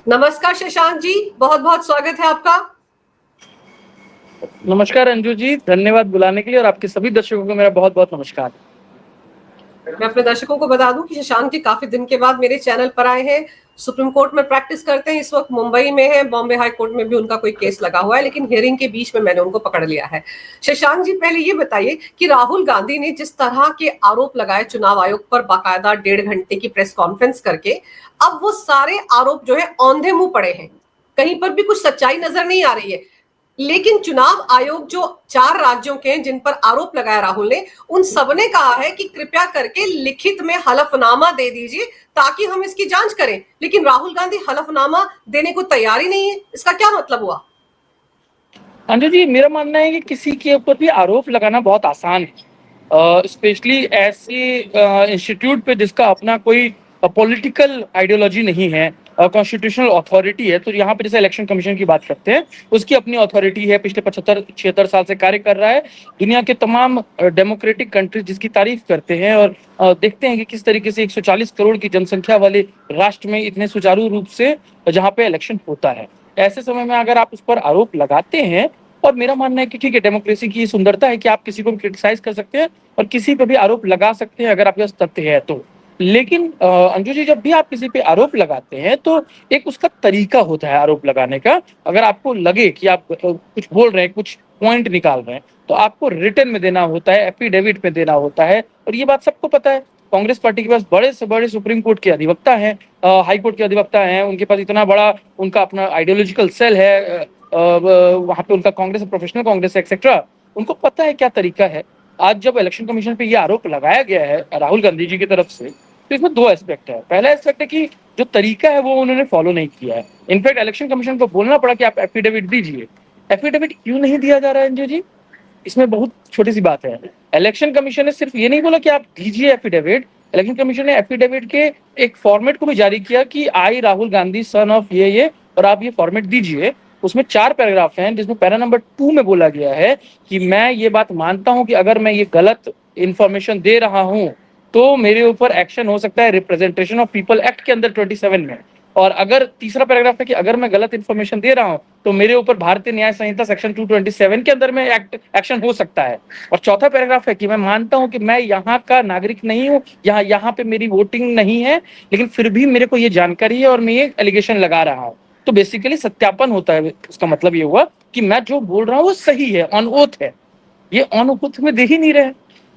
नमस्कार शशांक जी, बहुत बहुत स्वागत है आपका। नमस्कार अंजू जी, धन्यवाद बुलाने के लिए और आपके सभी दर्शकों को मेरा बहुत बहुत नमस्कार। मैं अपने दर्शकों को बता दूं कि शशांक जी काफी दिन के बाद मेरे चैनल पर आए हैं। सुप्रीम कोर्ट में प्रैक्टिस करते हैं, इस वक्त मुंबई में है। बॉम्बे हाई कोर्ट में भी उनका कोई केस लगा हुआ है, लेकिन हियरिंग के बीच में मैंने उनको पकड़ लिया है। शशांक जी, पहले ये बताइए कि राहुल गांधी ने जिस तरह के आरोप लगाए चुनाव आयोग पर, बाकायदा 1.5 घंटे की प्रेस कॉन्फ्रेंस करके, अब वो सारे आरोप जो है औंधे मुंह पड़े हैं। कहीं पर भी कुछ सच्चाई नजर नहीं आ रही है। लेकिन चुनाव आयोग जो 4 राज्यों के हैं जिन पर आरोप लगाया राहुल ने, उन सबने कहा है कि कृपया करके लिखित में हलफनामा दे दीजिए ताकि हम इसकी जांच करें। लेकिन राहुल गांधी हलफनामा देने को तैयार ही नहीं है। इसका क्या मतलब हुआ? अंजू जी, मेरा मानना है कि किसी के ऊपर भी आरोप लगाना बहुत आसान है, स्पेशली ऐसे इंस्टीट्यूट पे जिसका अपना कोई पॉलिटिकल आइडियोलॉजी नहीं है, कॉन्स्टिट्यूशनल अथॉरिटी है। तो यहाँ पे जैसे इलेक्शन कमीशन की बात करते हैं, उसकी अपनी अथॉरिटी है, पिछले 75-76 साल से कार्य कर रहा है। दुनिया के तमाम डेमोक्रेटिक कंट्रीज जिसकी तारीफ करते हैं और देखते हैं कि किस तरीके से 140 करोड़ की जनसंख्या वाले राष्ट्र में इतने सुचारू रूप से जहाँ पे इलेक्शन होता है। ऐसे समय में अगर आप उस पर आरोप लगाते हैं, और मेरा मानना है कि ठीक है, डेमोक्रेसी की सुंदरता है कि आप किसी को भी क्रिटिसाइज कर सकते हैं और किसी पे भी आरोप लगा सकते हैं अगर आपके पास तथ्य है तो। लेकिन अंजू जी, जब भी आप किसी पे आरोप लगाते हैं तो एक उसका तरीका होता है आरोप लगाने का। अगर आपको लगे कि आप कुछ बोल रहे हैं, कुछ पॉइंट निकाल रहे हैं, तो आपको रिटर्न में देना होता है, एफिडेविट में देना होता है। और ये बात सबको पता है। कांग्रेस पार्टी के पास बड़े से बड़े सुप्रीम कोर्ट के अधिवक्ता हैं, हाई कोर्ट के अधिवक्ता हैं, उनके पास इतना बड़ा उनका अपना आइडियोलॉजिकल सेल है, वहां पे उनका कांग्रेस प्रोफेशनल कांग्रेस एक्सेट्रा। उनको पता है क्या तरीका है। आज जब इलेक्शन कमीशन पे ये आरोप लगाया गया है राहुल गांधी जी की तरफ से, तो इसमें 2 एस्पेक्ट है। पहला एस्पेक्ट है कि जो तरीका है वो उन्होंने फॉलो नहीं किया है। इनफैक्ट इलेक्शन कमीशन को बोलना पड़ा कि आप एफिडेविट दीजिए। एफिडेविट क्यों नहीं दिया जा रहा है अंजू जी? इसमें बहुत छोटी सी बात है। इलेक्शन कमीशन ने सिर्फ ये नहीं बोला कि आप दीजिए एफिडेविट, इलेक्शन कमीशन ने एफिडेविट के एक फॉर्मेट को भी जारी किया कि आई राहुल गांधी सन ऑफ ये, और आप ये फॉर्मेट दीजिए। उसमें 4 पैराग्राफ हैं, जिसमें पैरा नंबर 2 में बोला गया है कि मैं ये बात मानता हूं कि अगर मैं ये गलत इंफॉर्मेशन दे रहा हूं तो मेरे ऊपर एक्शन हो सकता है रिप्रेजेंटेशन ऑफ पीपल एक्ट के अंदर 27 में। और अगर तीसरा पैराग्राफ है कि अगर मैं गलत इंफॉर्मेशन दे रहा हूं तो मेरे ऊपर भारतीय न्याय संहिता सेक्शन 227 के अंदर में एक्शन हो सकता है। और चौथा पैराग्राफ है कि मैं मानता हूं कि मैं यहाँ का नागरिक नहीं हूँ, यहाँ पे मेरी वोटिंग नहीं है, लेकिन फिर भी मेरे को ये जानकारी है और मैं ये एलिगेशन लगा रहा हूँ। तो बेसिकली सत्यापन होता है। उसका मतलब ये हुआ कि मैं जो बोल रहा हूँ वो सही है, ऑन ओथ है। ये ऑन ओथ में दे ही नहीं रहे।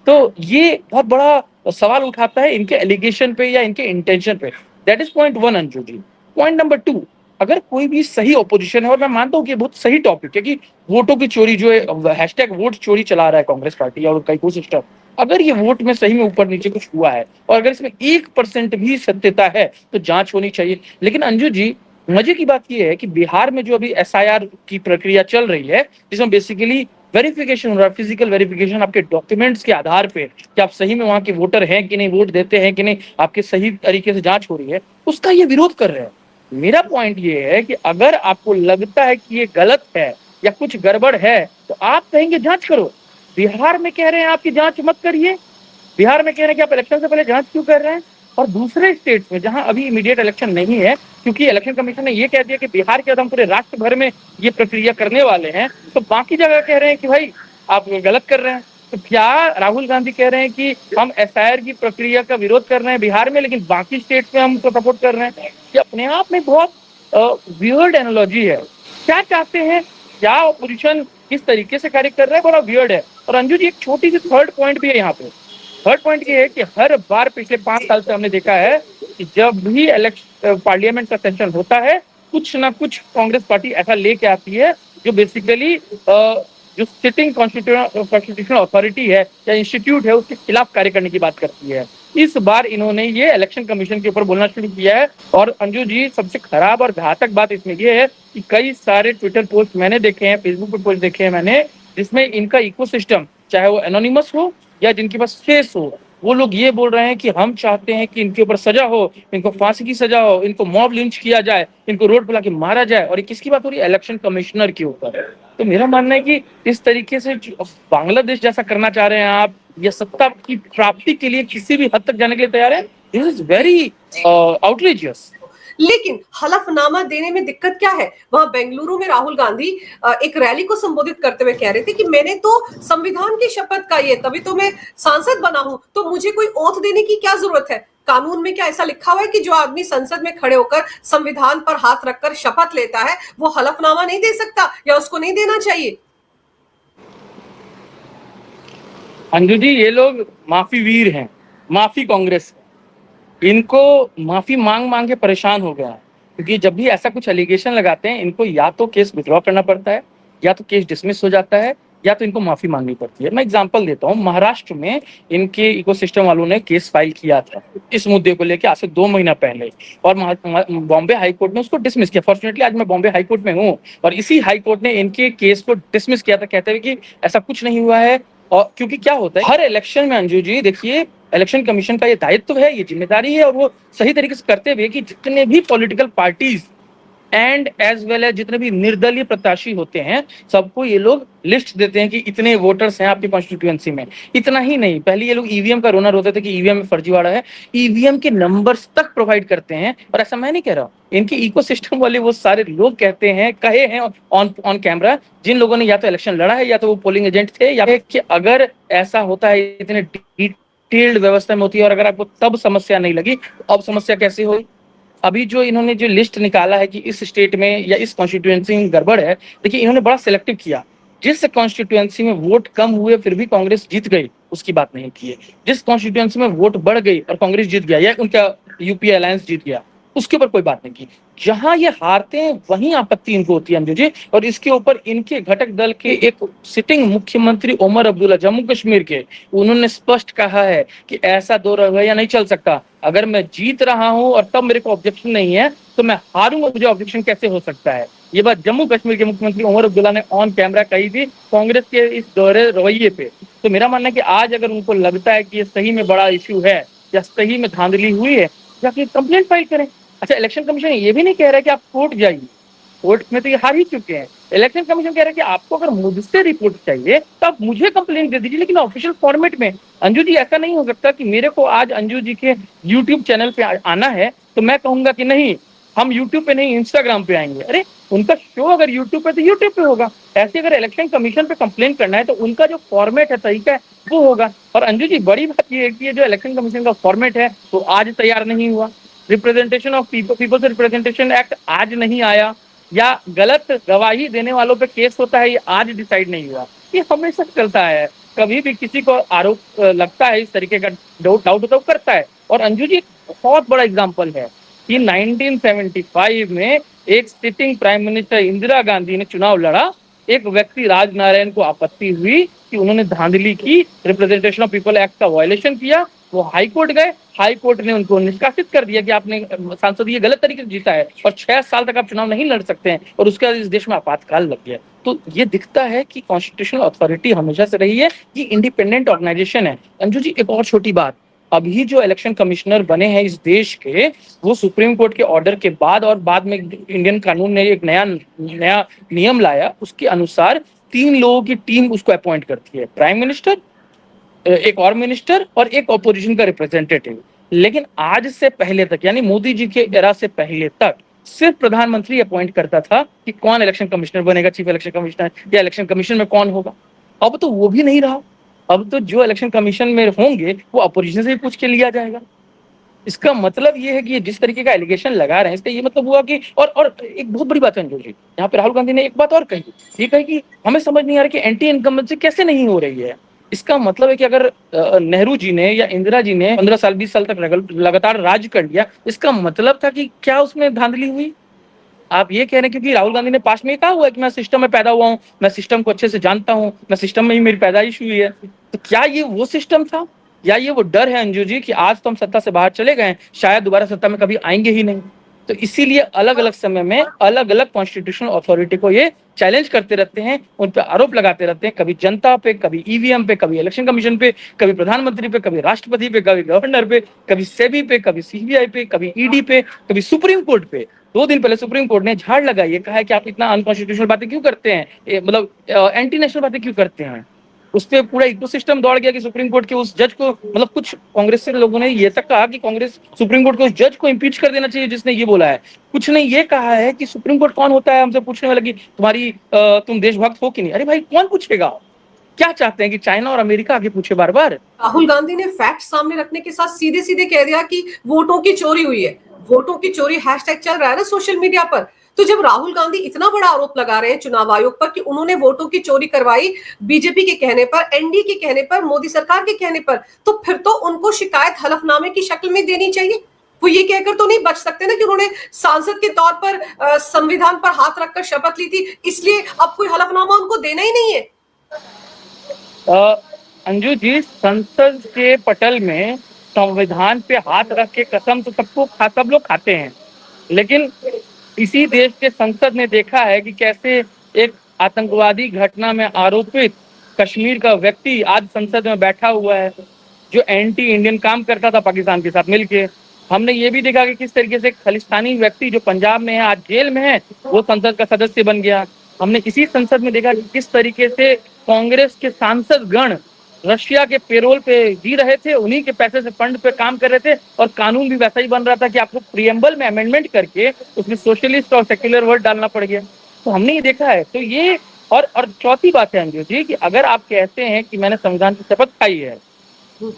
तो ये बहुत बड़ा सवाल उठाता है इनके एलिगेशन पे या इनके इंटेंशन पे। That is point 1 Anju ji. Point number 2, अगर कोई भी सही ऑपोजिशन है, और मैं मानता हूँ कि बहुत सही टॉपिक है कि वोटों की चोरी जो है, हैशटैग वोट चोरी चला रहा है कांग्रेस पार्टी और उनका इकोसिस्टम, अगर ये वोट में सही में ऊपर नीचे कुछ हुआ है और अगर इसमें 1% भी सत्यता है तो जांच होनी चाहिए। लेकिन अंजू जी, मजे की बात यह है कि बिहार में जो अभी एसआईआर की प्रक्रिया चल रही है, जिसमें बेसिकली वेरिफिकेशन हो रहा है, फिजिकल वेरिफिकेशन आपके डॉक्यूमेंट्स के आधार पे कि आप सही में वहां के वोटर हैं कि नहीं, वोट देते हैं कि नहीं, आपके सही तरीके से जांच हो रही है, उसका ये विरोध कर रहे हैं। मेरा पॉइंट ये है कि अगर आपको लगता है कि ये गलत है या कुछ गड़बड़ है तो आप कहेंगे जांच करो। बिहार में कह रहे हैं आपकी जांच मत करिए, बिहार में कह रहे हैं कि आप इलेक्शन से पहले जांच क्यों कर रहे हैं। और दूसरे स्टेट्स में जहां अभी इमीडिएट इलेक्शन नहीं है, क्योंकि इलेक्शन कमीशन ने ये कह दिया कि बिहार के हम पूरे राष्ट्र भर में ये प्रक्रिया करने वाले हैं, तो बाकी जगह कह रहे हैं कि भाई आप गलत कर रहे हैं। तो क्या राहुल गांधी कह रहे हैं कि हम एसआईआर की प्रक्रिया का विरोध कर रहे हैं बिहार में, लेकिन बाकी स्टेट्स में हम तो सपोर्ट कर रहे हैं? ये अपने आप में बहुत वियर्ड एनालॉजी है। क्या चाहते हैं, क्या ऑपोजिशन किस तरीके से कार्य कर रहा है, बड़ा वियर्ड है। और अंजू जी, एक छोटी सी थर्ड पॉइंट भी है यहाँ पे। थर्ड पॉइंट ये है कि हर बार पिछले 5 साल से हमने देखा है कि जब भी पार्लियामेंट का सेशन होता है, कुछ ना कुछ कांग्रेस पार्टी ऐसा लेके आती है जो बेसिकली जो सिटिंग कॉन्स्टिट्यूशनल अथॉरिटी है या इंस्टीट्यूट है उसके खिलाफ कार्य करने की बात करती है। इस बार इन्होंने ये इलेक्शन कमीशन के ऊपर बोलना शुरू किया है। और अंजू जी, सबसे खराब और घातक बात इसमें ये है कि कई सारे ट्विटर पोस्ट मैंने देखे हैं, फेसबुक पे पोस्ट देखे हैं मैंने, जिसमें इनका इकोसिस्टम, चाहे वो एनोनिमस हो या जिनके पास फेस हो, वो लोग ये बोल रहे हैं कि हम चाहते हैं कि इनके ऊपर सजा हो, इनको फांसी की सजा हो, इनको मॉब लिंच किया जाए, इनको रोड पर लाके मारा जाए। और ये किसकी बात हो रही है? इलेक्शन कमिश्नर के ऊपर। तो मेरा मानना है कि इस तरीके से बांग्लादेश जैसा करना चाह रहे हैं आप, या सत्ता की प्राप्ति के लिए किसी भी हद तक जाने के लिए तैयार है, दिस इज वेरी आउटरेजियस। लेकिन हलफनामा देने में दिक्कत क्या है? वहां बेंगलुरु में राहुल गांधी एक रैली को संबोधित करते हुए कह रहे थे कि मैंने तो संविधान की शपथ खाई है, तभी तो मैं सांसद बना हूं, तो मुझे कोई ओथ देने की क्या जरूरत है? कानून में क्या ऐसा लिखा हुआ है कि जो आदमी संसद में खड़े होकर संविधान पर हाथ रखकर शपथ लेता है वो हलफनामा नहीं दे सकता, या उसको नहीं देना चाहिए? अंजू जी, ये लोग माफी वीर हैं, माफी कांग्रेस, इनको माफी मांग मांग के परेशान हो गया है। क्योंकि जब भी ऐसा कुछ एलिगेशन लगाते हैं, इनको या तो केस विड्रॉ करना पड़ता है, या तो केस डिसमिस हो जाता है, या तो इनको माफी मांगनी पड़ती है। मैं एग्जांपल देता हूँ, महाराष्ट्र में इनके इकोसिस्टम वालों ने केस फाइल किया था इस मुद्दे को लेकर आज से 2 महीना पहले, और बॉम्बे हाई कोर्ट ने उसको डिसमिस किया। फॉर्चुनेटली आज मैं बॉम्बे हाई कोर्ट में हूँ, और इसी हाई कोर्ट ने इनके केस को डिसमिस किया था, कहते हुए कि ऐसा कुछ नहीं हुआ है। और क्योंकि क्या होता है, हर इलेक्शन में अंजू जी देखिए, इलेक्शन कमीशन का ये दायित्व है, ये जिम्मेदारी है, और वो सही तरीके से करते हुए कि जितने भी political parties and as well as जितने भी निर्दलीय प्रत्याशी होते हैं, सबको ये लोग लिस्ट देते हैं कि इतने वोटर्स हैं आपकी कॉन्स्टिट्यूएंसी में। इतना ही नहीं, पहले ये लोग ईवीएम का रोना रोते थे कि ईवीएम में फर्जीवाड़ा है, ईवीएम के नंबर्स तक प्रोवाइड करते हैं। और ऐसा मैं नहीं कह रहा, इनके इकोसिस्टम वाले वो सारे लोग कहते हैं, कहे हैं ऑन कैमरा, जिन लोगों ने या तो इलेक्शन लड़ा है, या तो वो पोलिंग एजेंट थे, या कि अगर ऐसा होता है, इतने डिटेल्ड व्यवस्था में होती है, और अगर आपको तब समस्या नहीं लगी, तो अब समस्या कैसे होगी? अभी जो इन्होंने जो लिस्ट निकाला है कि इस स्टेट में या इस कॉन्स्टिट्यूएंसी में गड़बड़ है, देखिए इन्होंने बड़ा सिलेक्टिव किया। जिस कॉन्स्टिट्यूएंसी में वोट कम हुए फिर भी कांग्रेस जीत गई, उसकी बात नहीं की है। जिस कॉन्स्टिट्यूएंसी में वोट बढ़ गई और कांग्रेस जीत गया, या उनका यूपीए अलायंस जीत गया, उसके ऊपर कोई बात नहीं की। जहां ये हारते हैं वहीं आपत्ति इनको होती है अंजू जी। और इसके ऊपर इनके घटक दल के एक सिटिंग मुख्यमंत्री ओमर अब्दुल्ला जम्मू कश्मीर के, उन्होंने स्पष्ट कहा है कि ऐसा दो रवैया नहीं चल सकता। अगर मैं जीत रहा हूं और तब मेरे को ऑब्जेक्शन नहीं है, तो मैं हारूंगा, मुझे ऑब्जेक्शन कैसे हो सकता है? ये बात जम्मू कश्मीर के मुख्यमंत्री ओमर अब्दुल्ला ने ऑन कैमरा कही थी कांग्रेस के इस दोहरे रवैये पे। तो मेरा मानना है कि आज अगर उनको लगता है कि ये सही में बड़ा इश्यू है, या सही में धांधली हुई है, या फिर कंप्लेंट फाइल करें। अच्छा, इलेक्शन कमीशन ये भी नहीं कह रहा है कि आप कोर्ट जाइए, कोर्ट में तो ये हार ही चुके हैं। इलेक्शन कमीशन कह रहा है कि आपको अगर मुझसे रिपोर्ट चाहिए तो आप मुझे कंप्लेंट दे दीजिए, लेकिन ऑफिशियल फॉर्मेट में। अंजू जी, ऐसा नहीं हो सकता कि मेरे को आज अंजू जी के यूट्यूब चैनल पे आना है तो मैं कहूंगा कि नहीं, हम यूट्यूब पे नहीं, इंस्टाग्राम पे आएंगे। अरे, उनका शो अगर यूट्यूब पे तो यूट्यूब पे होगा। ऐसे अगर इलेक्शन कमीशन पे कंप्लेंट करना है तो उनका जो फॉर्मेट है, तरीका है, वो होगा। और अंजू जी, बड़ी बात ये है कि ये जो इलेक्शन कमीशन का फॉर्मेट है वो आज तैयार नहीं हुआ। Representation of peoples representation act आज नहीं आया, या गलत गवाही देने वालों पे केस होता है, ये आज डिसाइड नहीं हुआ। ये हमेशा चलता है, कभी भी किसी को आरोप लगता है इस तरीके का, डाउट तो करता है। और अंजू जी, बहुत बड़ा एग्जांपल है कि 1975 में एक sitting prime minister Indira Gandhi ने चुनाव लड़ा, एक व्यक्ति राजनारायण को आपत्ति हुई कि उन्होंने धांधली की, रिप्रेजेंटेशन ऑफ पीपल एक्ट का वायलेशन किया, वो हाई कोर्ट गए, हाई कोर्ट ने उनको निष्कासित कर दिया कि आपने सांसद ये गलत तरीके से जीता है और 6 साल तक आप चुनाव नहीं लड़ सकते हैं, और उसके बाद इस देश में आपातकाल लग गया। तो ये दिखता है कि कॉन्स्टिट्यूशनल अथॉरिटी हमेशा से रही है, ये इंडिपेंडेंट ऑर्गेनाइजेशन है। अंजू जी, एक और छोटी बात, अभी जो इलेक्शन कमिश्नर बने हैं इस देश के, वो सुप्रीम कोर्ट के ऑर्डर के बाद, और बाद में इंडियन कानून ने एक नया नियम लाया, उसके अनुसार 3 लोगों की टीम उसको अपॉइंट करती है, प्राइम मिनिस्टर, एक और मिनिस्टर, और एक ऑपोजिशन का रिप्रेजेंटेटिव। लेकिन आज से पहले तक, यानी मोदी जी के एरा से पहले तक, सिर्फ प्रधानमंत्री अपॉइंट करता था कि कौन इलेक्शन कमिश्नर बनेगा, चीफ इलेक्शन कमिश्नर, या इलेक्शन कमीशन में कौन होगा। अब तो वो भी नहीं रहा। अब तो जो इलेक्शन कमीशन में होंगे वो अपोजिशन से भी पूछ के लिया जाएगा। इसका मतलब ये है कि जिस तरीके का एलिगेशन लगा रहे हैं, इसका ये मतलब हुआ कि और एक बहुत बड़ी बात है अंजू जी, यहाँ पे राहुल गांधी ने एक बात और कही, ये कही कि हमें समझ नहीं आ रहा कि एंटी इनकम्बेंसी कैसे नहीं हो रही है। इसका मतलब है कि अगर नेहरू जी ने या इंदिरा जी ने 15 साल 20 साल तक लगातार राज कर लिया, इसका मतलब था कि क्या उसमें धांधली हुई? आप ये कह रहे हैं क्योंकि राहुल गांधी ने पास में कहा हुआ है कि मैं सिस्टम में पैदा हुआ हूँ, मैं सिस्टम को अच्छे से जानता हूँ, मैं सिस्टम में ही मेरी पैदाइश हुई है। तो क्या ये वो सिस्टम था, या ये वो डर है अंजू जी कि आज तो हम सत्ता से बाहर चले गए, शायद दोबारा सत्ता में कभी आएंगे ही नहीं? तो इसीलिए अलग अलग समय में अलग अलग कॉन्स्टिट्यूशनल अथॉरिटी को ये चैलेंज करते रहते हैं, उन पर आरोप लगाते रहते हैं, कभी जनता पे, कभी ईवीएम पे, कभी इलेक्शन कमीशन पे, कभी प्रधानमंत्री पे, कभी राष्ट्रपति पे, कभी गवर्नर पे, कभी सेबी पे, कभी सीबीआई पे, कभी ईडी पे, कभी सुप्रीम कोर्ट पे। 2 दिन पहले सुप्रीम कोर्ट ने झाड़ लगाई है, कहा है कि आप इतना अनकॉन्स्टिट्यूशनल बातें क्यों करते हैं, मतलब एंटी नेशनल बातें क्यों करते हैं। उस पे पूरा इकोसिस्टम दौड़ गया कि सुप्रीम कोर्ट के उस जज को, मतलब कुछ कांग्रेस के लोगों ने ये तक कहा कि कांग्रेस सुप्रीम कोर्ट के उस जज को इम्पीच कर देना चाहिए जिसने ये बोला है। कुछ ने ये कहा है कि सुप्रीम कोर्ट कौन होता है हमसे पूछने वाला कि तुम देशभक्त हो कि नहीं। अरे भाई कौन पूछेगा? क्या चाहते हैं कि चाइना और अमेरिका आगे पूछे बार बार? राहुल गांधी ने फैक्ट सामने रखने के साथ सीधे सीधे कह दिया कि वोटों की चोरी हुई है। वोटों की चोरी हैशटैग चल रहा है ना सोशल मीडिया पर। तो जब राहुल गांधी इतना बड़ा आरोप लगा रहे हैं चुनाव आयोग पर कि उन्होंने वोटों की चोरी करवाई बीजेपी के कहने पर, एनडीए के कहने पर, मोदी सरकार के कहने पर, तो फिर तो उनको शिकायत हलफनामे की शक्ल में देनी चाहिए। वो ये कहकर तो नहीं बच सकते ना कि उन्होंने सांसद के तौर पर संविधान पर हाथ रखकर शपथ ली थी, इसलिए अब कोई हलफनामा उनको देना ही नहीं है। अंजू जी, संसद के पटल में संविधान पे हाथ रख के कसम तो सब लोग खाते हैं, लेकिन इसी देश के संसद ने देखा है कि कैसे एक आतंकवादी घटना में आरोपित कश्मीर का व्यक्ति आज संसद में बैठा हुआ है जो एंटी इंडियन काम करता था पाकिस्तान के साथ मिलके। हमने ये भी देखा कि किस तरीके से खालिस्तानी व्यक्ति जो पंजाब में है आज जेल में है, वो संसद का सदस्य बन गया। हमने इसी संसद में देखा कि किस तरीके से कांग्रेस के सांसद गण रशिया के पेरोल पे जी रहे थे, उन्हीं के पैसे से फंड पे काम कर रहे थे, और कानून भी वैसा ही बन रहा था कि आपको प्रियम्बल में अमेंडमेंट करके उसमें सोशलिस्ट और सेक्युलर वर्ड डालना पड़ गया। तो हमने ये देखा है। तो ये और चौथी बात है अंजू जी कि अगर आप कहते हैं कि मैंने संविधान की शपथ खाई है,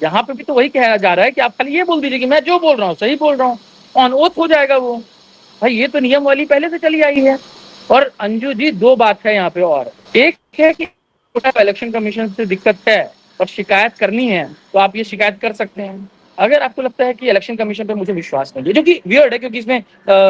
यहाँ पे भी तो वही कहना जा रहा है कि आप खाली ये बोल दीजिए कि मैं जो बोल रहा हूँ सही बोल रहा हूँ, ऑन ओथ हो जाएगा वो। भाई ये तो नियम वाली पहले से चली आई है। और अंजू जी दो बात है यहाँ पे, और एक है कि इलेक्शन कमीशन से दिक्कत है और शिकायत करनी है तो आप ये शिकायत कर सकते हैं। अगर आपको लगता है कि इलेक्शन कमीशन पे मुझे विश्वास नहीं है, जो कि वियर्ड है क्योंकि इसमें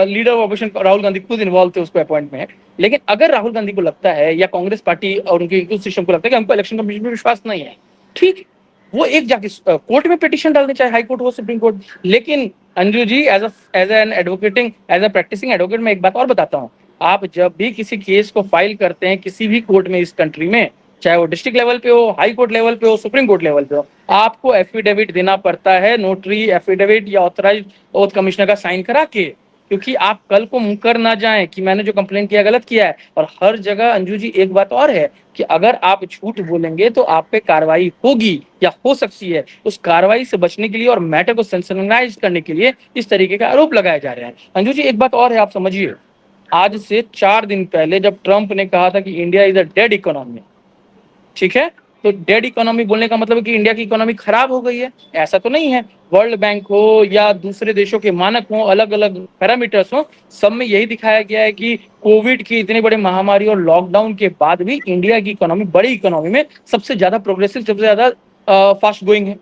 leader of opposition Rahul Gandhi खुद इन्वॉल्व थे उसको अपॉइंट में, लेकिन अगर राहुल गांधी को लगता है या कांग्रेस पार्टी और उनके सिस्टम को लगता है कि हमको इलेक्शन कमीशन पे विश्वास नहीं है, ठीक, वो एक जाके कोर्ट में पिटीशन डालने, चाहे हाई कोर्ट हो सुप्रीम कोर्ट। लेकिन Anju ji as an advocating as a practising advocate मैं एक बात और बताता हूँ, आप जब भी किसी केस को फाइल करते हैं किसी भी कोर्ट में इस कंट्री में, चाहे वो डिस्ट्रिक्ट लेवल पे हो, हाई कोर्ट लेवल पे हो, सुप्रीम कोर्ट लेवल पे हो, आपको एफिडेविट देना पड़ता है, नोटरी एफिडेविट या ऑथराइज्ड ओथ कमिश्नर का साइन करा के, क्योंकि आप कल को मुकर ना जाएं कि मैंने जो कंप्लेन किया गलत किया है। और हर जगह अंजू जी एक बात और है कि अगर आप झूठ बोलेंगे तो आप पे कार्रवाई होगी या हो सकती है। उस कार्रवाई से बचने के लिए और मैटर को सेंसेशनलाइज करने के लिए इस तरीके का आरोप लगाए जा रहे हैं। अंजू जी एक बात और है, आप समझिए, आज से 4 दिन पहले जब ट्रंप ने कहा था कि India is a dead economy, ठीक है, तो डेड इकोनॉमी बोलने का मतलब है कि इंडिया की इकोनॉमी खराब हो गई है, ऐसा तो नहीं है। वर्ल्ड बैंक हो या दूसरे देशों के मानक हो, अलग अलग पैरामीटर्स हो, सब में यही दिखाया गया है कि कोविड की इतनी बड़ी महामारी और लॉकडाउन के बाद भी इंडिया की इकोनॉमी बड़ी इकोनॉमी में सबसे ज्यादा प्रोग्रेसिव, सबसे ज्यादा फास्ट गोइंग है।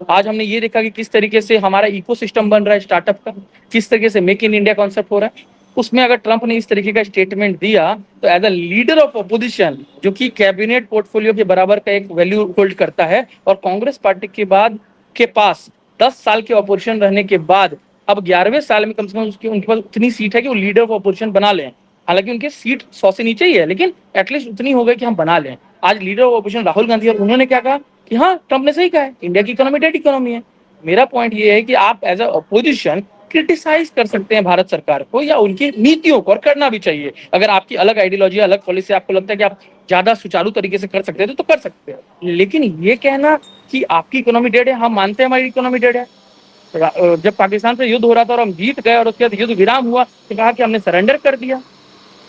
आज हमने ये देखा कि किस तरीके से हमारा इकोसिस्टम बन रहा है स्टार्टअप का, किस तरीके से मेक इन इंडिया कॉन्सेप्ट हो रहा है। उसमें अगर ट्रंप ने इस तरीके का स्टेटमेंट दिया तो as a leader of opposition, जो कि कैबिनेट पोर्टफोलियो के बराबर का एक वैल्यू होल्ड करता है, और कांग्रेस पार्टी के बाद के पास 10 साल के अपोजिशन रहने के बाद अब 11वें साल में कम से कम उसकी उनके पास उतनी सीट है कि वो लीडर ऑफ अपोजिशन बना लें। हालांकि उनके सीट 100 से नीचे ही है, लेकिन एटलीस्ट उतनी हो गई कि हम बना लें। आज leader of opposition Rahul Gandhi, और उन्होंने क्या कहा कि हाँ ट्रंप ने सही कहा है, इंडिया की इकोनॉमी डेड इकोनॉमी है। मेरा पॉइंट ये है कि आप एज अ अपोजिशन क्रिटिसाइज कर सकते हैं भारत सरकार को या उनकी नीतियों को, और करना भी चाहिए। अगर आपकी अलग आइडियोलॉजी, अलग पॉलिसी, आपको लगता है कि आप ज्यादा सुचारू तरीके से कर सकते हैं तो कर सकते हैं। लेकिन ये कहना कि आपकी इकोनॉमी डेड है, हम मानते हैं हमारी इकोनॉमी डेड है। जब पाकिस्तान से युद्ध हो रहा था और हम जीत गए और उसके बाद युद्ध विराम हुआ तो कहा कि हमने सरेंडर कर दिया।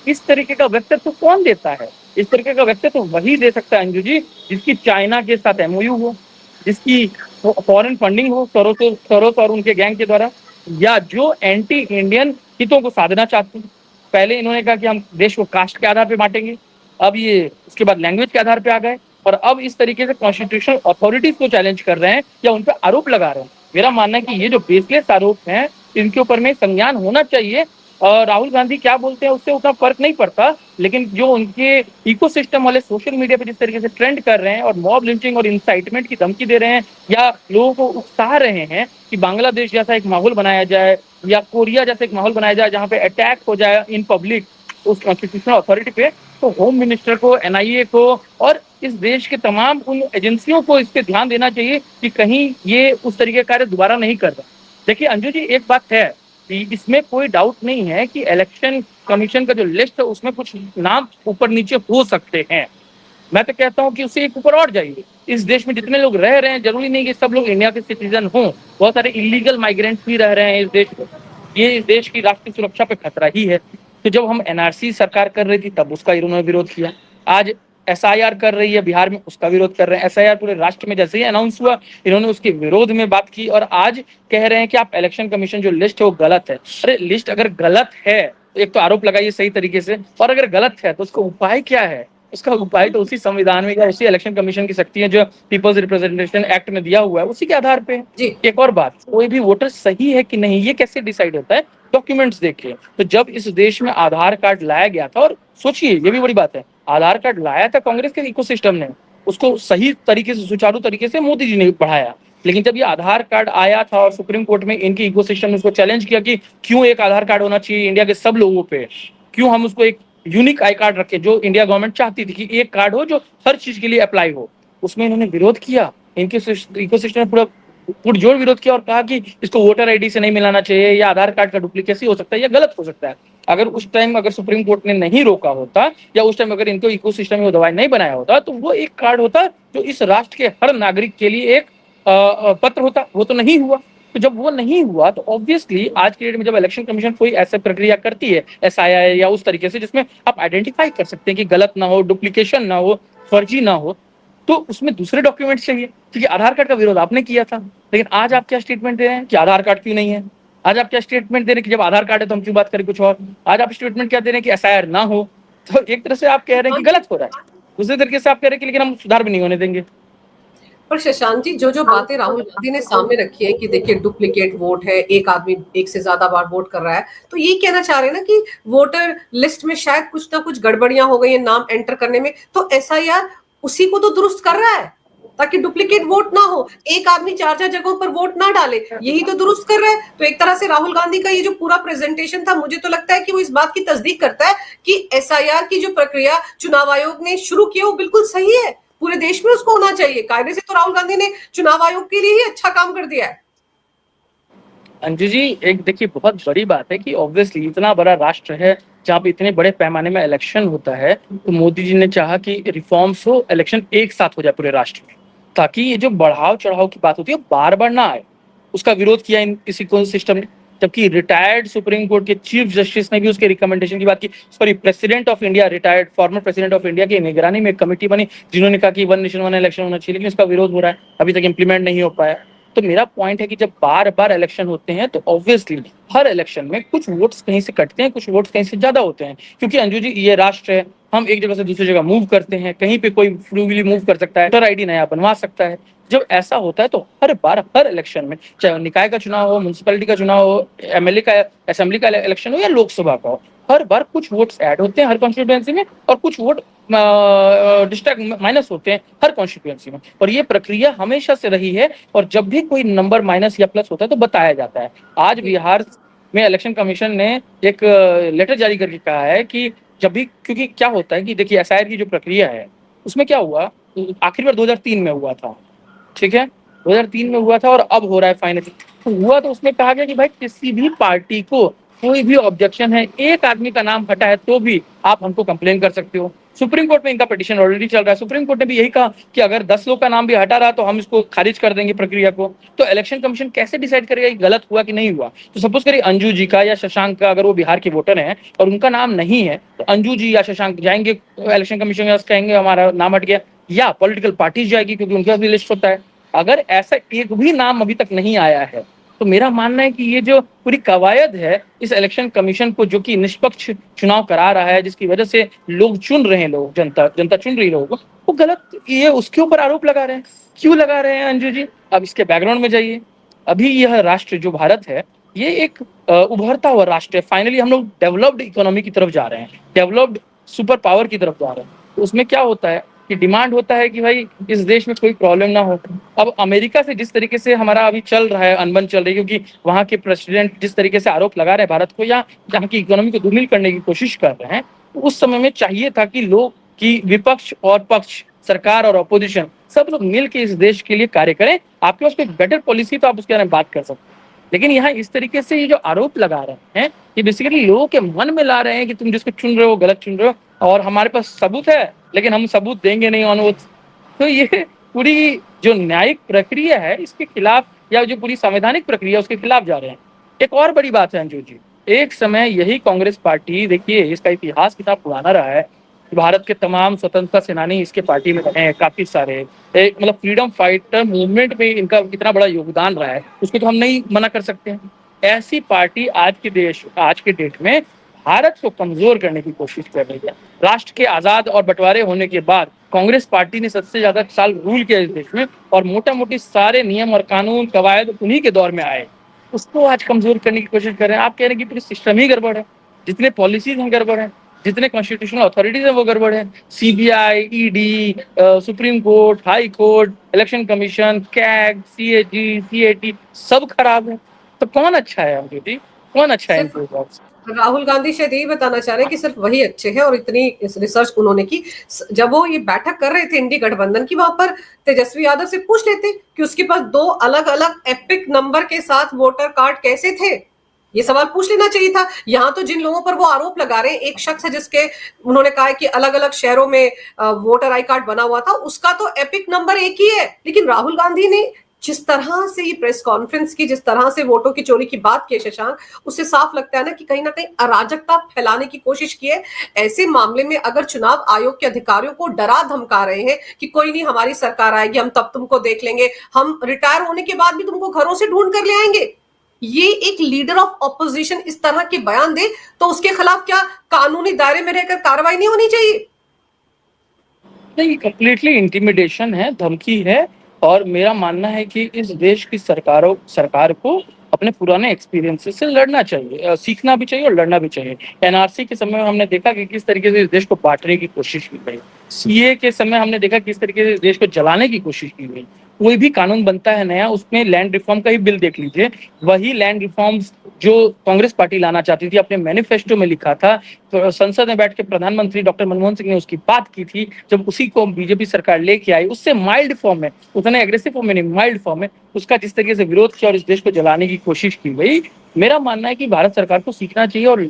इस तरीके का व्यक्तित्व कौन देता है? इस तरीके का व्यक्तित्व वही दे सकता है अंजू जी जिसकी चाइना के साथ एमओयू हो, जिसकी फॉरेन फंडिंग हो सरोस और उनके गैंग के द्वारा, या जो एंटी इंडियन हितों को साधना चाहते हैं। पहले इन्होंने कहा कि हम देश को कास्ट के आधार पर बांटेंगे, अब ये उसके बाद लैंग्वेज के आधार पर आ गए, और अब इस तरीके से कॉन्स्टिट्यूशनल अथॉरिटीज को चैलेंज कर रहे हैं या उन पर आरोप लगा रहे हैं। मेरा मानना है कि ये जो बेसलेस आरोप हैं इनके ऊपर में संज्ञान होना चाहिए। राहुल गांधी क्या बोलते हैं उससे उतना फर्क नहीं पड़ता, लेकिन जो उनके इकोसिस्टम वाले सोशल मीडिया पे जिस तरीके से ट्रेंड कर रहे हैं और मॉब लिंचिंग और इंसाइटमेंट की धमकी दे रहे हैं या लोगों को उकसा रहे हैं कि बांग्लादेश जैसा एक माहौल बनाया जाए या कोरिया जैसा एक माहौल बनाया जाए जहां पे अटैक हो जाए इन पब्लिक उस कॉन्स्टिट्यूशनल अथॉरिटी पे, तो होम मिनिस्टर को, एनआईए को और इस देश के तमाम उन एजेंसियों को इस पे ध्यान देना चाहिए कि कहीं ये उस तरीके का कार्य दोबारा नहीं कर रहा। देखिए अंजू जी एक बात है, इसमें कोई डाउट नहीं है कि इलेक्शन कमीशन का जो लिस्ट है उसमें कुछ नाम ऊपर नीचे हो सकते हैं, मैं तो कहता हूँ कि उससे एक ऊपर और जाइए। इस देश में जितने लोग रह रहे हैं, जरूरी नहीं कि सब लोग इंडिया के सिटीजन हों, बहुत सारे इलीगल माइग्रेंट्स भी रह रहे हैं इस देश में। ये इस देश की राष्ट्रीय सुरक्षा पे खतरा ही है। तो जब हम एनआरसी सरकार कर रही थी तब उसका इन्होंने विरोध किया, आज एसआईआर कर रही है बिहार में, उसका विरोध कर रहे हैं। एसआईआर पूरे राष्ट्र में जैसे ही अनाउंस हुआ, इन्होंने उसके विरोध में बात की, और आज कह रहे हैं कि आप इलेक्शन कमीशन जो लिस्ट है वो गलत है। अरे लिस्ट अगर गलत है तो एक तो आरोप लगाइए सही तरीके से, और अगर गलत है तो उसका उपाय क्या है? उसका उपाय तो उसी संविधान में या उसी इलेक्शन कमीशन की शक्ति है जो पीपल्स रिप्रेजेंटेशन एक्ट में दिया हुआ है, उसी के आधार पे है। जी। एक और बात, कोई भी वोटर सही है कि नहीं ये कैसे डिसाइड होता है? डॉक्यूमेंट्स देखिए। तो जब इस देश में आधार कार्ड लाया गया था, और सोचिए ये भी बड़ी बात है, आधार कार्ड लाया था कांग्रेस के इकोसिस्टम ने, उसको सही तरीके से सुचारू तरीके से मोदी जी ने बढ़ाया। लेकिन जब ये आधार कार्ड आया था और सुप्रीम कोर्ट में इनकी इकोसिस्टम ने उसको चैलेंज किया कि क्यों एक आधार कार्ड होना चाहिए इंडिया के सब लोगों पे, क्यों हम उसको एक यूनिक आई कार्ड रखे, जो इंडिया गवर्नमेंट चाहती थी कि एक कार्ड हो जो हर चीज के लिए अप्लाई हो, उसमें इन्होंने विरोध किया। इनके इकोसिस्टम ने पूरा पुरजोर विरोध किया और कहा कि इसको वोटर आईडी से नहीं मिलाना चाहिए, या आधार कार्ड का डुप्लीकेसी हो सकता है, या गलत हो सकता है। अगर उस टाइम अगर सुप्रीम कोर्ट ने नहीं रोका होता, या उस टाइम अगर इनको इकोसिस्टम में वो दवाई नहीं बनाया होता, तो वो एक कार्ड होता जो इस राष्ट्र के हर नागरिक के लिए एक पत्र होता। वो तो नहीं हुआ। तो जब वो नहीं हुआ तो ऑब्वियसली आज के डेट में जब इलेक्शन कमीशन कोई ऐसा प्रक्रिया करती है एसआईआर या उस तरीके से जिसमें आप आइडेंटिफाई कर सकते हैं कि गलत ना हो, डुप्लीकेशन ना हो, फर्जी ना हो, तो उसमें दूसरे डॉक्यूमेंट्स चाहिए। क्योंकि आधार कार्ड का विरोध आपने किया था, लेकिन आज आप क्या स्टेटमेंट दे रहे हैं कि आधार कार्ड क्यों नहीं है? आज आप क्या स्टेटमेंट दे रहे हैं कि जब आधार कार्ड है तो हम क्यों बात करें कुछ और? आज आप स्टेटमेंट क्या दे रहे हैं कि एसआईआर ना हो। तो एक तरह से आप कह रहे हैं कि गलत हो रहा है, दूसरे तरीके से आप कह रहे हैं कि लेकिन हम सुधार भी नहीं होने देंगे। पर शशांक जी, जो जो बातें राहुल गांधी ने सामने रखी है कि देखिए डुप्लीकेट वोट है, एक आदमी एक से ज्यादा बार वोट कर रहा है, तो ये कहना चाह रहे हैं ना कि वोटर लिस्ट में शायद कुछ ना कुछ गड़बड़ियां हो गई है नाम एंटर करने में, तो एसआईआर उसी को तो दुरुस्त कर रहा है ताकि डुप्लीकेट वोट ना हो, एक आदमी चार चार जगहों पर वोट ना डाले, यही तो दुरुस्त कर रहा है। तो एक तरह से राहुल गांधी का ये जो पूरा प्रेजेंटेशन था, मुझे तो लगता है कि वो इस बात की तस्दीक करता है कि एसआईआर की जो प्रक्रिया चुनाव आयोग ने शुरू की है वो बिल्कुल सही है, पूरे देश में उसको होना चाहिए। कायदे से तो राहुल गांधी ने चुनाव आयोग के लिए ही अच्छा काम कर दिया है। अंजू जी, एक देखिए बहुत बड़ी बात है कि ऑब्वियसली इतना बड़ा राष्ट्र है जहाँ पे इतने बड़े पैमाने में इलेक्शन होता है, तो मोदी जी ने चाहा कि रिफॉर्म्स हो, इलेक्शन एक साथ हो जाए पूरे राष्ट्र में, ताकि ये जो बढ़ाव चढ़ाव की बात होती है बार बार ना आए। उसका विरोध किया इसी को सिस्टम ने, जबकि रिटायर्ड सुप्रीम कोर्ट के चीफ जस्टिस ने भी उसके रिकमेंडेशन की बात की। Sorry, president of India, retired former president of India की निगरानी में एक कमेटी बनी जिन्होंने कहा कि वन नेशन वन इलेक्शन होना चाहिए, लेकिन इसका विरोध हो रहा है, अभी तक इंप्लीमेंट नहीं हो पाया। तो मेरा पॉइंट है कि जब बार बार इलेक्शन होते हैं तो ऑब्वियसली हर इलेक्शन में कुछ वोट्स कहीं से कटते हैं, कुछ वोट्स कहीं से ज्यादा होते हैं, क्योंकि अंजू जी ये राष्ट्र है, हम एक जगह से दूसरी जगह मूव करते हैं, कहीं पे कोई फ्रीली मूव कर सकता है, वोटर आईडी नया बनवा सकता है। जब ऐसा होता है तो हर बार हर इलेक्शन में, चाहे निकाय का चुनाव हो, म्युनिसिपैलिटी का चुनाव हो, एमएलए का, असेंबली का इलेक्शन हो या लोकसभा का हो, हर बार कुछ वोट्स ऐड होते हैं हर कॉन्स्टिट्यूएंसी में, और कुछ वोट डिस्ट्रैक्ट माइनस होते हैं हर कॉन्स्टिट्यूएंसी में। और ये प्रक्रिया हमेशा से रही है, और जब भी कोई नंबर माइनस या प्लस होता है तो बताया जाता है। आज बिहार में इलेक्शन कमीशन ने एक लेटर जारी करके कहा है कि जब भी, क्योंकि क्या होता है कि देखिए एसआईआर की जो प्रक्रिया है उसमें क्या हुआ, आखिरी बार 2003 में हुआ था, ठीक है, 2003 में हुआ था और अब हो रहा है फाइनली। तो हुआ तो उसमें कहा गया कि भाई किसी भी पार्टी को कोई भी ऑब्जेक्शन है, एक आदमी का नाम हटा है तो भी आप हमको कंप्लेन कर सकते हो। सुप्रीम कोर्ट में इनका पिटीशन ऑलरेडी चल रहा है, सुप्रीम कोर्ट ने भी यही कहा कि अगर 10 लोग का नाम भी हटा रहा तो हम इसको खारिज कर देंगे प्रक्रिया को। तो इलेक्शन कमीशन कैसे डिसाइड करेगा कि गलत हुआ कि नहीं हुआ? तो सपोज करिए अंजू जी का या शशांक का, अगर वो बिहार के वोटर हैं और उनका नाम नहीं है, तो अंजू जी या शशांक जाएंगे इलेक्शन कमीशन के पास, कहेंगे हमारा नाम हट गया, या पॉलिटिकल पार्टीज जाएगी क्योंकि उनके पास भी लिस्ट होता है। अगर ऐसा एक भी नाम अभी तक नहीं आया है तो मेरा मानना है कि ये जो पूरी कवायद है इस इलेक्शन कमीशन को, जो कि निष्पक्ष चुनाव करा रहा है, जिसकी वजह से लोग चुन रहे हैं, लोग जनता चुन रही लोगों को, वो गलत, ये उसके ऊपर आरोप लगा रहे हैं। क्यों लगा रहे हैं अंजू जी? अब इसके बैकग्राउंड में जाइए। अभी यह राष्ट्र जो भारत है, ये एक उभरता हुआ राष्ट्र है। फाइनली हम लोग डेवलप्ड इकोनॉमी की तरफ जा रहे हैं, डेवलप्ड सुपर पावर की तरफ जा रहे हैं। तो उसमें क्या होता है कि डिमांड होता है कि भाई इस देश में कोई प्रॉब्लम ना हो। अब अमेरिका से जिस तरीके से हमारा अभी चल रहा है, अनबन चल रही है, क्योंकि वहां के प्रेसिडेंट जिस तरीके से आरोप लगा रहे हैं भारत को, या यहाँ की इकोनॉमी को धूमिल करने की कोशिश कर रहे हैं, तो उस समय में चाहिए था कि लोग की विपक्ष और पक्ष, सरकार और अपोजिशन, सब लोग मिल के इस देश के लिए कार्य करें। आपके पास कोई बेटर पॉलिसी तो आप उसके बारे में बात कर सकते हैं, लेकिन यहाँ इस तरीके से ये जो आरोप लगा रहे हैं, ये बेसिकली लोगों के मन में ला रहे हैं कि तुम जिसको चुन रहे हो गलत चुन रहे हो। और हमारे पास सबूत है, लेकिन हम सबूत देंगे नहीं ऑन ओथ। तो ये पूरी जो न्यायिक प्रक्रिया है इसके खिलाफ, या जो पूरी संवैधानिक प्रक्रिया उसके खिलाफ जा रहे हैं। एक और बड़ी बात है अंजू जी, एक समय यही कांग्रेस पार्टी, देखिए इसका इतिहास कितना पुराना रहा है, भारत के तमाम स्वतंत्रता सेनानी इसके पार्टी में रहे हैं, काफी सारे, एक मतलब फ्रीडम फाइटर मूवमेंट में इनका कितना बड़ा योगदान रहा है, उसको तो हम नहीं मना कर सकते हैं। ऐसी पार्टी आज के डेट में भारत को कमजोर करने की कोशिश कर रही है। राष्ट्र के आजाद और बंटवारे होने के बाद कांग्रेस पार्टी ने सबसे ज्यादा साल रूल किया इस देश में, और मोटा मोटी सारे नियम और कानून कवायद उन्हीं के दौर में आए, उसको आज कमजोर करने की कोशिश कर रहे हैं। आप कह रहे हैं कि पूरी सिस्टम ही गड़बड़ है, जितने पॉलिसीज हैं गड़बड़ है, जितने कॉन्स्टिट्यूशनल अथॉरिटीज है वो गड़बड़ है, CBI, ED, supreme court, high court, election commission, CAG, CAG, CAT, सब खराब है। तो कौन अच्छा है अंजू जी, कौन अच्छा है इन सिर्फ राहुल गांधी शायद यही बताना चाह रहे हैं कि सिर्फ वही अच्छे हैं, और इतनी रिसर्च उन्होंने की। जब वो ये बैठक कर रहे थे इंडी गठबंधन की, वहां पर तेजस्वी यादव से पूछ लेते कि उसके पास 2 अलग अलग एपिक नंबर के साथ वोटर कार्ड कैसे थे। ये सवाल पूछ लेना चाहिए था। यहाँ तो जिन लोगों पर वो आरोप लगा रहे हैं, एक शख्स है जिसके उन्होंने कहा है कि अलग अलग शहरों में वोटर आई कार्ड बना हुआ था, उसका तो एपिक नंबर एक ही है। लेकिन राहुल गांधी ने जिस तरह से ये प्रेस कॉन्फ्रेंस की, जिस तरह से वोटों की चोरी की बात की शशांक, उससे साफ लगता है ना कहीं अराजकता फैलाने की कोशिश की है। ऐसे मामले में अगर चुनाव आयोग के अधिकारियों को डरा धमका रहे हैं कि कोई नहीं, हमारी सरकार आएगी, हम तब तुमको देख लेंगे, हम रिटायर होने के बाद भी तुमको घरों से ढूंढ कर ले आएंगे, ये एक लीडर ऑफ ऑपोजिशन इस तरह के बयान दे, तो उसके खिलाफ क्या कानूनी दायरे में रहकर कार्रवाई नहीं होनी चाहिए? नहीं, कंप्लीटली इंटिमिडेशन है, धमकी है। और मेरा मानना है कि इस देश की सरकार को अपने पुराने एक्सपीरियंसेस से लड़ना चाहिए, सीखना भी चाहिए और लड़ना भी चाहिए। एनआरसी के समय में हमने देखा कि किस तरीके से इस देश को बांटने की कोशिश की गई, सीए के समय हमने देखा किस तरीके से इस देश को जलाने की कोशिश की गई। कोई भी कानून बनता है नया, उसमें लैंड रिफॉर्म का ही बिल देख लीजिए, वही लैंड रिफॉर्म्स जो कांग्रेस पार्टी लाना चाहती थी, अपने मैनिफेस्टो में लिखा था, तो संसद में बैठ के प्रधानमंत्री डॉक्टर मनमोहन सिंह ने उसकी बात की थी। जब उसी को बीजेपी सरकार लेके आई, उससे माइल्ड फॉर्म में, उतने एग्रेसिव फॉर्म में नहीं, माइल्ड फॉर्म में उसका जिस तरीके से विरोध किया और इस देश को जलाने की कोशिश की गई, मेरा मानना है कि भारत सरकार को सीखना चाहिए और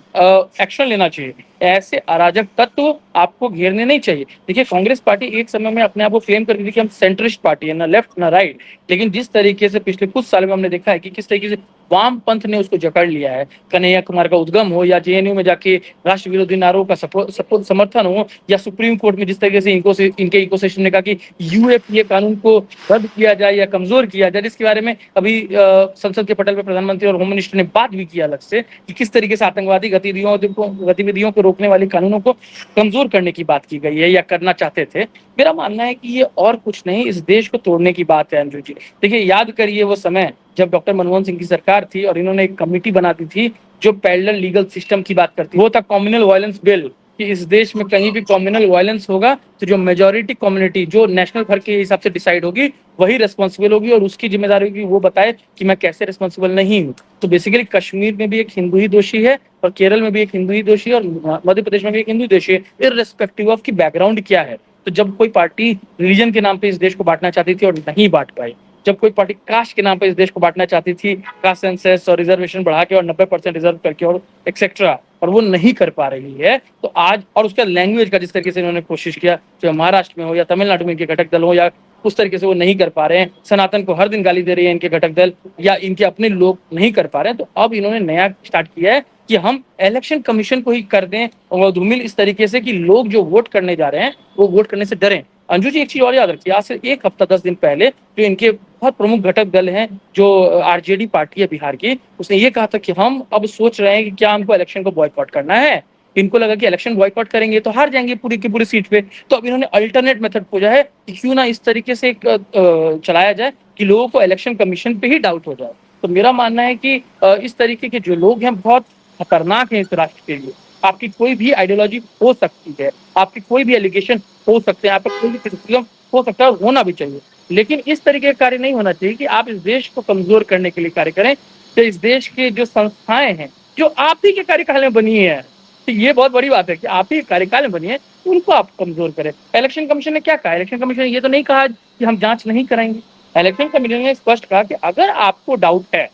एक्शन लेना चाहिए। ऐसे अराजक तत्व आपको घेरने नहीं चाहिए। देखिए, कांग्रेस पार्टी एक समय में अपने आप को क्लेम करती थी कि हम सेंट्रिस्ट पार्टी है, ना लेफ्ट ना राइट, लेकिन जिस तरीके से पिछले कुछ साल में हमने देखा है कि किस तरीके से वाम पंथ ने उसको जकड़ लिया है, कन्हैया कुमार का उद्गम हो, या जेएनयू में जाके राष्ट्र विरोधी नारों का समर्थन हो, या सुप्रीम कोर्ट में जिस तरीके से इनके इकोसिस्टम ने कहा कि यूएपीए कानून को रद्द किया जाए या कमजोर किया जाए, जिसके बारे में अभी संसद के पटल पर प्रधानमंत्री और होम मिनिस्टर ने बात भी किया अलग से, कि किस तरीके से आतंकवादी गतिविधियों को रोकने वाले कानूनों को कमजोर करने की बात की गई है या करना चाहते थे। मेरा मानना है कि ये और कुछ नहीं, इस देश को तोड़ने की बात है अंजू जी। देखिए, याद करिए वो समय जब डॉक्टर मनमोहन सिंह की सरकार थी और इन्होंने एक कमेटी बनाती थी जो पैरेलल लीगल सिस्टम की बात करती, वो था कम्युनल वायलेंस बिल, कि इस देश में कहीं भी कम्युनल वायलेंस होगा तो जो मेजोरिटी कम्युनिटी, जो नेशनल भर के हिसाब से डिसाइड होगी, वही रेस्पॉन्सिबल होगी, और उसकी जिम्मेदारी होगी वो बताए कि मैं कैसे रेस्पॉन्सिबल नहीं हूँ। तो बेसिकली कश्मीर में भी एक हिंदू ही दोषी है, और केरल में भी एक हिंदू ही दोषी है, और मध्य प्रदेश में भी एक हिंदू दोषी है, इररिस्पेक्टिव ऑफ की बैकग्राउंड क्या है। तो जब कोई पार्टी रिलीजन के नाम पे इस देश को बांटना चाहती थी और नहीं बांट पाई, जब कोई पार्टी कास्ट के नाम पे इस देश को बांटना चाहती थी, कास्ट सेंसस और रिजर्वेशन बढ़ा के और 90% रिजर्व करके और एक्सेट्रा, और वो नहीं कर पा रही है, तो आज, और उसका लैंग्वेज का जिस तरीके से इन्होंने कोशिश किया, चाहे महाराष्ट्र में हो या तमिलनाडु में इनके घटक दल हो, या उस तरीके से वो नहीं कर पा रहे हैं, सनातन को हर दिन गाली दे रही है इनके घटक दल या इनके अपने लोग नहीं कर पा रहे हैं, तो अब इन्होंने नया स्टार्ट किया है कि हम इलेक्शन कमीशन को ही कर दें और धूमिल इस तरीके से कि लोग जो वोट करने जा रहे हैं वो वोट करने से डरें। अंजू जी, एक चीज और याद रखिए, आज से 1 हफ्ता 10 दिन पहले जो इनके बहुत प्रमुख घटक दल हैं, जो आरजेडी पार्टी है बिहार की, उसने ये कहा था कि हम अब सोच रहे हैं कि क्या हमको इलेक्शन को बॉयकॉट करना है। इनको लगा कि इलेक्शन बॉयकॉट करेंगे तो हार जाएंगे पूरी की पूरी सीट पे, तो अब इन्होंने अल्टरनेट मेथड खोजा है कि क्यों ना इस तरीके से चलाया जाए कि लोगों को इलेक्शन कमीशन पे ही डाउट हो जाए। तो मेरा मानना है कि इस तरीके के जो लोग हैं बहुत खतरनाक है इस राष्ट्र के लिए। आपकी कोई भी आइडियोलॉजी हो सकती है, आपकी कोई भी एलिगेशन हो सकते हैं, आपका कोई भी क्रिटिसिज्म हो सकता है, होना भी चाहिए, लेकिन इस तरीके का कार्य नहीं होना चाहिए कि आप इस देश को कमजोर करने के लिए कार्य करें। तो इस देश के जो संस्थाएं हैं जो आप ही के कार्यकाल में बनी है, तो ये बहुत बड़ी बात है कि आप ही कार्यकाल में बनी है, उनको आप कमजोर करें। इलेक्शन कमीशन ने क्या कहा? इलेक्शन कमीशन ने ये तो नहीं कहा कि हम जांच नहीं कराएंगे। इलेक्शन कमीशन ने स्पष्ट कहा कि अगर आपको डाउट है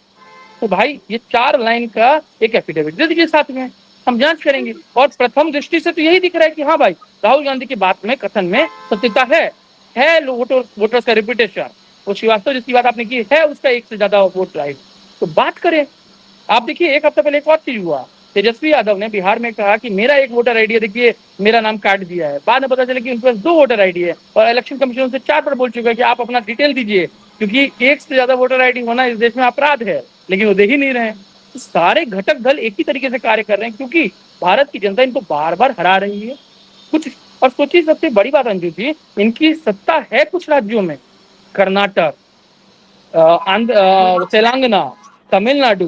तो भाई ये 4 लाइन का एक एफिडेविट दे दीजिए साथ में, हम जांच करेंगे। और प्रथम दृष्टि से तो यही दिख रहा है कि हाँ भाई, राहुल गांधी की बात में, कथन में सत्यता है वोटर्स का रिपीटेशन। वो श्रीवास्तव जिसकी बात आपने की है, उसका एक से ज्यादा वोट राइट, तो बात करें। आप देखिए, एक हफ्ता पहले एक और चीज हुआ, तेजस्वी यादव ने बिहार में कहा कि मेरा एक वोटर आईडी है, देखिए मेरा नाम काट दिया है। बाद में पता चला कि उनके पास 2 वोटर आईडी है, और इलेक्शन कमीशन से 4 बार बोल चुका है कि आप अपना डिटेल दीजिए, क्योंकि एक से ज्यादा वोटर आईडी होना इस देश में अपराध है, लेकिन वो दे ही नहीं रहे हैं। तो सारे घटक दल एक ही तरीके से कार्य कर रहे हैं, क्योंकि भारत की जनता इनको बार बार हरा रही है कुछ। और सोचिए, सबसे बड़ी बात अंजू जी, इनकी सत्ता है कुछ राज्यों में, कर्नाटक, तेलंगाना, तमिलनाडु,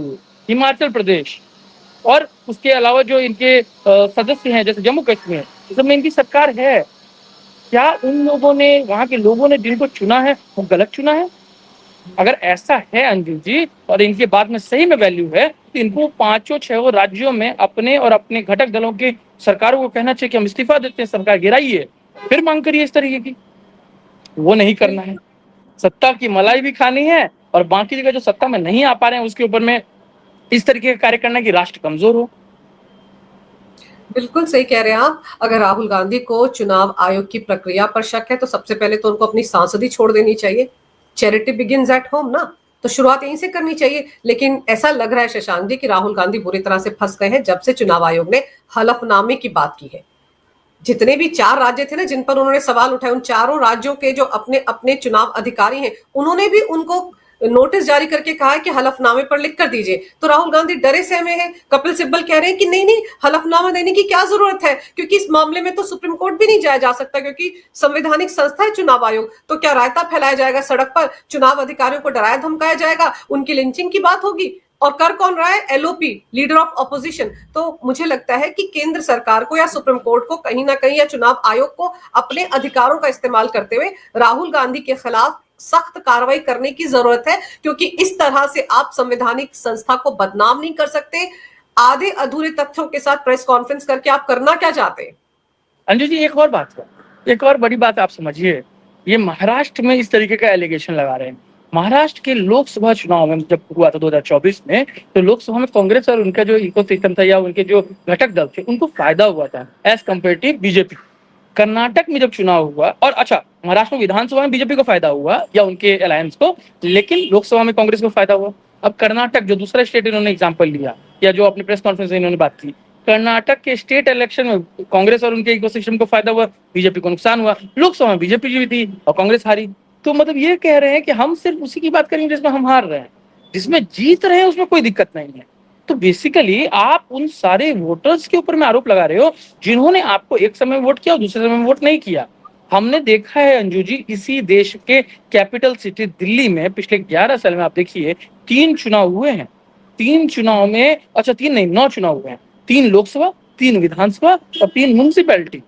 हिमाचल प्रदेश, और उसके अलावा जो इनके सदस्य हैं जैसे जम्मू कश्मीर, इस सब में इनकी सरकार है। क्या उन लोगों ने, वहां के लोगों ने जिनको चुना है, वो गलत चुना है? अगर ऐसा है अंजू जी, और इनके बाद में सही में वैल्यू है, तो इनको 5-6 राज्यों में अपने और अपने घटक दलों के सरकारों को कहना चाहिए कि हम इस्तीफा देते हैं, सरकार गिराइए, फिर मांग करिए इस तरीके की। वो नहीं करना है। सत्ता की मलाई भी खानी है, और बाकी जगह जो सत्ता में नहीं आ पा रहे हैं उसके ऊपर में इस तरीके का कार्य करना है कि राष्ट्र कमजोर हो। बिल्कुल सही कह रहे हैं आप। अगर राहुल गांधी को चुनाव आयोग की प्रक्रिया पर शक है, तो सबसे पहले तो उनको अपनी सांसदी छोड़ देनी चाहिए। चैरिटी बिगिंस एट होम ना, तो शुरुआत यहीं से करनी चाहिए। लेकिन ऐसा लग रहा है शशांक जी कि राहुल गांधी बुरी तरह से फंस गए हैं जब से चुनाव आयोग ने हलफनामे की बात की है। जितने भी 4 राज्य थे ना जिन पर उन्होंने सवाल उठाए, उन चारों राज्यों के जो अपने अपने चुनाव अधिकारी हैं, उन्होंने भी उनको नोटिस जारी करके कहा है कि हलफनामे पर लिख कर दीजिए। तो राहुल गांधी डरे सहमे हैं। कपिल सिब्बल कह रहे हैं कि नहीं नहीं, हलफनामा देने की क्या जरूरत है, क्योंकि इस मामले में तो सुप्रीम कोर्ट भी नहीं जाया जा सकता, क्योंकि संवैधानिक संस्था है चुनाव आयोग। तो क्या रायता फैलाया जाएगा सड़क पर, चुनाव अधिकारियों को डराया धमकाया जाएगा, उनकी लिंचिंग की बात होगी? और कर कौन रहा है? LOP, leader of opposition. तो मुझे लगता है कि केंद्र सरकार को या सुप्रीम कोर्ट को कहीं ना कहीं, या चुनाव आयोग को अपने अधिकारों का इस्तेमाल करते हुए राहुल गांधी के खिलाफ सख्त कार्रवाई करने की जरूरत है, क्योंकि इस तरह से आप संवैधानिक संस्था को बदनाम नहीं कर सकते। आधे अधूरे तथ्यों के साथ प्रेस कॉन्फ्रेंस करके आप करना क्या चाहते हैं? अंजू जी, एक और बात है, एक और बड़ी बात आप समझिए। ये महाराष्ट्र में इस तरीके का एलिगेशन लगा रहे हैं। महाराष्ट्र के लोकसभा चुनाव में जब हुआ था 2024 में, तो लोकसभा में कांग्रेस और उनका जो इकोसिस्टम था, या उनके जो घटक दल थे, उनको फायदा हुआ था एज कम्पेरेटिव बीजेपी। कर्नाटक में जब चुनाव हुआ, और अच्छा, महाराष्ट्र में विधानसभा में बीजेपी को फायदा हुआ या उनके अलायंस को, लेकिन लोकसभा में कांग्रेस को फायदा हुआ। अब कर्नाटक, जो दूसरा स्टेट इन्होंने एग्जाम्पल लिया, या जो अपने प्रेस कॉन्फ्रेंस में इन्होंने बात की, कर्नाटक के स्टेट इलेक्शन में कांग्रेस और उनके इकोसिस्टम को फायदा हुआ, बीजेपी को नुकसान हुआ। लोकसभा में बीजेपी जीती और कांग्रेस हारी। तो मतलब ये कह रहे हैं कि हम सिर्फ उसी की बात करेंगे जिसमें हम हार रहे हैं, जिसमें जीत रहे हैं उसमें कोई दिक्कत नहीं है। तो बेसिकली आप उन सारे वोटर्स के ऊपर में आरोप लगा रहे हो जिन्होंने आपको एक समय में वोट किया और दूसरे समय में वोट नहीं किया। हमने देखा है अंजू जी, इसी देश के कैपिटल सिटी दिल्ली में पिछले 11 साल में आप देखिए 3 चुनाव हुए हैं। 3 चुनाव में, अच्छा 3 नहीं, 9 चुनाव हुए हैं। 3 लोकसभा, 3 विधानसभा और 3 म्युनिसिपैलिटी।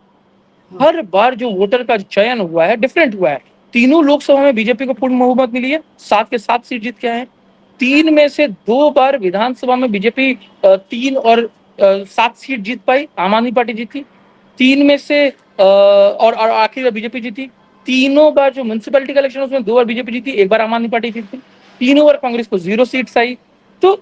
हर बार जो वोटर का चयन हुआ है डिफरेंट हुआ है। तीनों लोकसभा में बीजेपी को पूर्ण बहुमत मिली है, 7 के 7 सीट जीत के आए हैं। 3 में से 2 बार विधानसभा में बीजेपी 3 और 7 सीट जीत पाई, आम आदमी पार्टी जीती। 3 में से और आखिर बीजेपी जीती। तीनों बार जो म्युनिसिपैलिटी का इलेक्शन उसमें 2 बार बीजेपी जीती, 1 बार आम आदमी पार्टी जीती। तीनों बार कांग्रेस को 0 सीट्स आई। तो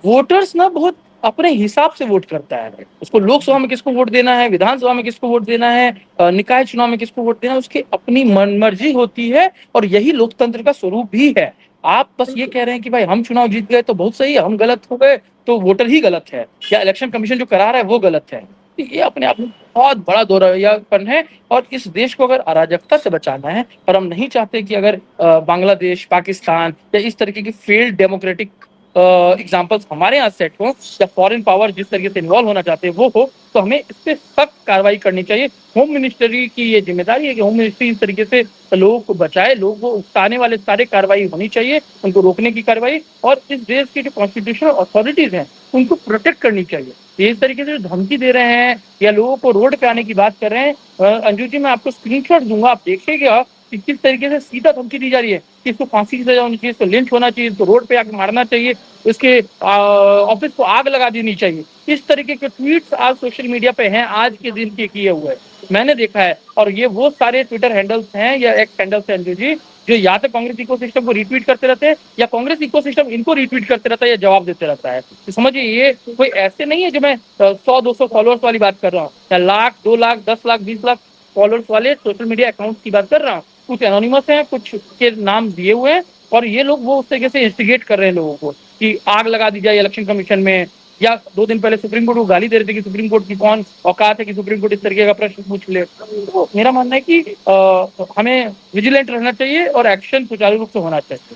वोटर्स ना बहुत अपने हिसाब से वोट करता है। उसको लोकसभा में किसको वोट देना है, विधानसभा में किसको वोट देना है, निकाय चुनाव में किसको वोट देना है, उसकी अपनी मनमर्जी होती है। और यही लोकतंत्र का स्वरूप भी है। आप बस ये कह रहे हैं कि भाई हम चुनाव जीत गए तो बहुत सही है, हम गलत हो गए तो वोटर ही गलत है, या इलेक्शन कमीशन जो करा रहा है वो गलत है। तो ये अपने आप में बहुत बड़ा दोहरायापन है। और इस देश को अगर अराजकता से बचाना है, और हम नहीं चाहते कि अगर बांग्लादेश, पाकिस्तान या इस तरीके की फेल्ड डेमोक्रेटिक एग्जाम्पल्स हमारे यहाँ सेट हो, या फॉरेन पावर जिस तरीके से इन्वॉल्व होना चाहते हैं वो हो, तो हमें इस पर सख्त कार्रवाई करनी चाहिए। होम मिनिस्ट्री की ये जिम्मेदारी है कि होम मिनिस्ट्री इस तरीके से लोगों को बचाए, लोगों को उकसाने वाले सारे कार्रवाई होनी चाहिए, उनको रोकने की कार्रवाई। और इस देश की जो कॉन्स्टिट्यूशनल अथॉरिटीज हैं उनको प्रोटेक्ट करनी चाहिए। ये इस तरीके से धमकी दे रहे हैं या लोगों को रोड पे आने की बात कर रहे हैं, अंजू जी मैं आपको स्क्रीनशॉट दूंगा, आप देखिएगा कि किस तरीके से सीधा धमकी दी जा रही है कि इसको फांसी की सजा होनी चाहिए, इसको लिंच होना चाहिए, इसको रोड पे आके मारना चाहिए, इसके ऑफिस को आग लगा देनी चाहिए। इस तरीके के ट्वीट्स आज सोशल मीडिया पे हैं, आज के दिन के किए हुए मैंने देखा है। और ये वो सारे ट्विटर हैंडल्स हैं या एक्स हैंडल्स हैं अंजू जी, जो या तो कांग्रेस इकोसिस्टम को रिट्वीट करते रहते हैं या कांग्रेस इकोसिस्टम इनको रिट्वीट करते रहता है या जवाब देते रहता है। तो समझिए ये कोई ऐसे नहीं है जो मैं 100-200 फॉलोअर्स वाली बात कर रहा हूँ या लाख 2 लाख 10 लाख 20 लाख फॉलोअर्स वाले सोशल मीडिया अकाउंट की बात कर रहा हूँ। कुछ एनोनिमस हैं, कुछ के नाम दिए हुए हैं और ये लोग वो उस तरीके से इंस्टिगेट कर रहे हैं लोगों को कि आग लगा दी जाए इलेक्शन कमीशन में, या 2 दिन पहले सुप्रीम कोर्ट को गाली दे रहे थे कि सुप्रीम कोर्ट की कौन औकात है कि सुप्रीम कोर्ट इस तरीके का प्रश्न पूछ ले। तो मेरा मानना है कि हमें विजिलेंट रहना चाहिए और एक्शन सुचारू रूप से होना चाहिए।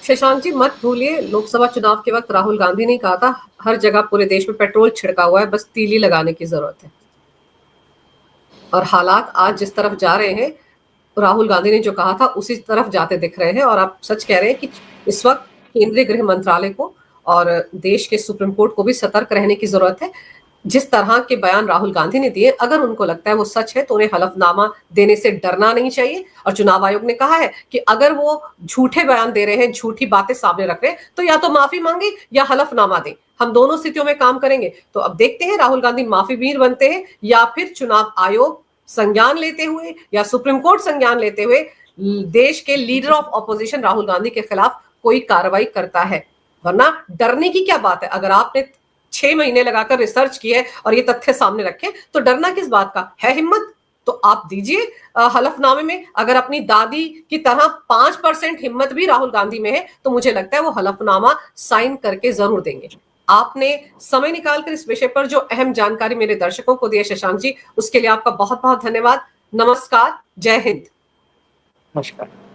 शशांक जी मत भूलिए, लोकसभा चुनाव के वक्त राहुल गांधी ने कहा था हर जगह पूरे देश में पेट्रोल छिड़का हुआ है, बस तीली लगाने की जरूरत है। और हालात आज जिस तरफ जा रहे हैं, राहुल गांधी ने जो कहा था उसी तरफ जाते दिख रहे हैं। और आप सच कह रहे हैं कि इस वक्त केंद्रीय गृह मंत्रालय को और देश के सुप्रीम कोर्ट को भी सतर्क रहने की जरूरत है। जिस तरह के बयान राहुल गांधी ने दिए, अगर उनको लगता है वो सच है तो उन्हें हलफनामा देने से डरना नहीं चाहिए। और चुनाव आयोग ने कहा है कि अगर वो झूठे बयान दे रहे हैं, झूठी बातें सामने रख रहे हैं, तो या तो माफी मांगे या हलफनामा दें। हम दोनों स्थितियों में काम करेंगे। तो अब देखते हैं राहुल गांधी माफी वीर बनते हैं या फिर चुनाव आयोग संज्ञान लेते हुए या सुप्रीम कोर्ट संज्ञान लेते हुए देश के leader of opposition Rahul Gandhi के खिलाफ कोई कार्रवाई करता है। वरना डरने की क्या बात है? अगर आपने 6 महीने लगाकर रिसर्च की है और ये तथ्य सामने रखे तो डरना किस बात का है? हिम्मत तो आप दीजिए हलफनामे में। अगर अपनी दादी की तरह 5% हिम्मत भी राहुल गांधी में है तो मुझे लगता है वो हलफनामा साइन करके जरूर देंगे। आपने समय निकालकर इस विषय पर जो अहम जानकारी मेरे दर्शकों को दी है शशांक जी, उसके लिए आपका बहुत बहुत धन्यवाद। नमस्कार, जय हिंद। नमस्कार।